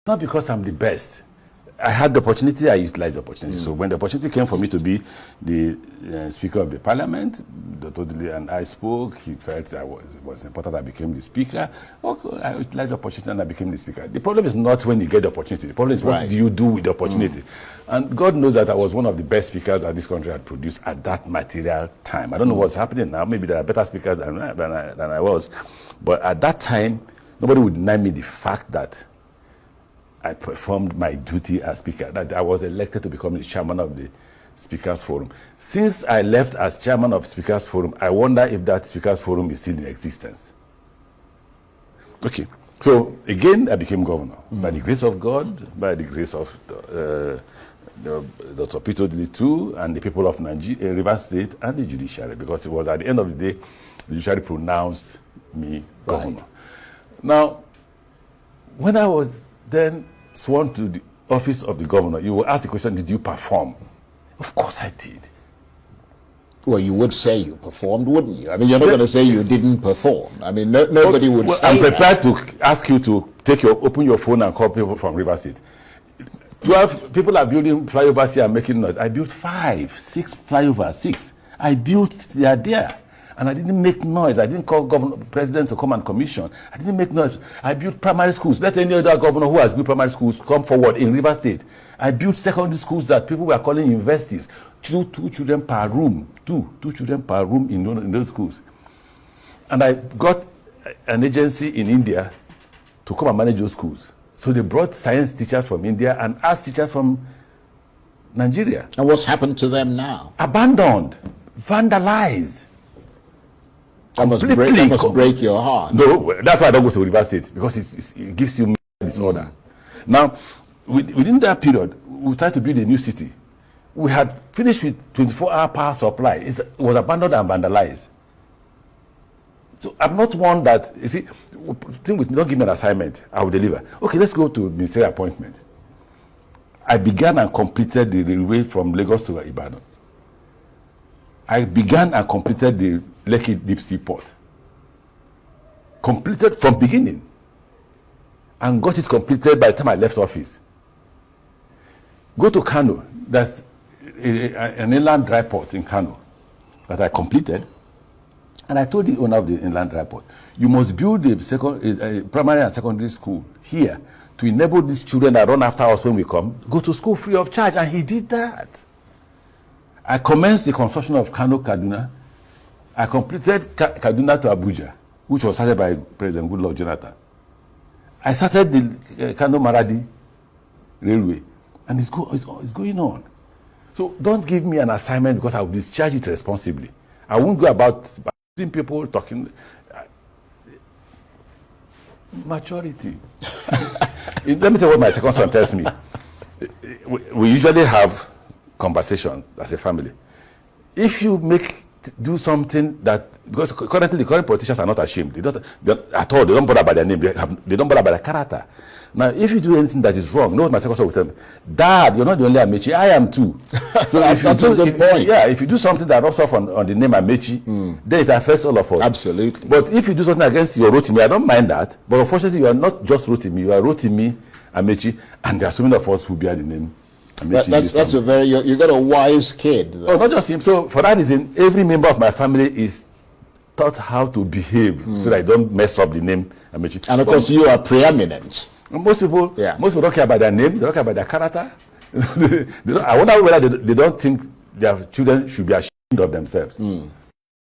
not because I'm the best. I had the opportunity, I utilized the opportunity. So when the opportunity came for me to be the Speaker of the Parliament, totally, and I spoke, he felt it was important I became the Speaker. Okay, I utilized the opportunity and I became the Speaker. The problem is not when you get the opportunity. The problem is what do you do with the opportunity? And God knows that I was one of the best speakers that this country had produced at that material time. I don't know what's happening now. Maybe there are better speakers than I was. But at that time, nobody would deny me the fact that I performed my duty as Speaker, that I was elected to become the chairman of the Speakers Forum. Since I left as chairman of Speakers Forum, I wonder if that Speakers Forum is still in existence. Okay, so again, I became governor. By the grace of God, by the grace of Dr. Peter Dilitu and the people of Nigeria, Rivers State and the judiciary, because it was at the end of the day, the judiciary pronounced me governor. Now, when I was then sworn to the office of the governor, you will ask the question, did you perform? Of course I did. Well, you would say you performed, wouldn't you? I mean, you're not going to say you didn't perform. I mean, nobody would say I'm prepared to ask you to open your phone and call people from River State. 12 people are building flyovers here and making noise. I built 5, 6 flyovers, 6. I built, they are there. And I didn't make noise. I didn't call governor, president to come and commission. I didn't make noise. I built primary schools. Let any other governor who has built primary schools come forward in River State. I built secondary schools that people were calling universities. Two children per room. Two children per room in those schools. And I got an agency in India to come and manage those schools. So they brought science teachers from India and arts teachers from Nigeria. And what's happened to them now? Abandoned, vandalized. That must break your heart. No, that's why I don't go to River State, because it gives you disorder. Now, within that period, we tried to build a new city. We had finished with 24-hour power supply. It was abandoned and vandalized. So I'm not one that, you see, think with me, don't give me an assignment, I will deliver. Okay, let's go to ministerial appointment. I began and completed the railway from Lagos to Ibadan. I began and completed the Lekki Deep Sea Port. Completed from beginning. And got it completed by the time I left office. Go to Kano. That's an inland dry port in Kano that I completed. And I told the owner of the inland dry port, you must build a primary and secondary school here to enable these children that run after us when we come, go to school free of charge. And he did that. I commenced the construction of Kano Kaduna. I completed Kaduna to Abuja, which was started by President Goodluck Jonathan. I started the Kano Maradi Railway, and it's going on. So don't give me an assignment, because I will discharge it responsibly. I won't go about seeing people talking. Maturity. Let me tell you what my second son tells me. We usually have conversations as a family. If you do something that, because currently the current politicians are not ashamed. They don't bother by their name. They don't bother by their character. Now, if you do anything that is wrong, you know what my second son will tell me? Dad, you're not the only Amaechi. I am too. So that's a good point. Yeah, if you do something that rubs off on the name Amaechi, then it affects all of us. Absolutely. But if you do something against your Rotimi, I don't mind that. But unfortunately, you are not just Rotimi. You are Rotimi, Amaechi, and there are so many of us who bear the name. That's a very, you got a wise kid. Though. Oh, not just him. So for that reason, every member of my family is taught how to behave so that I don't mess up the name Amaechi. And of course, you are preeminent. Most people don't care about their name. They don't care about their character. I wonder whether they don't think their children should be ashamed of themselves.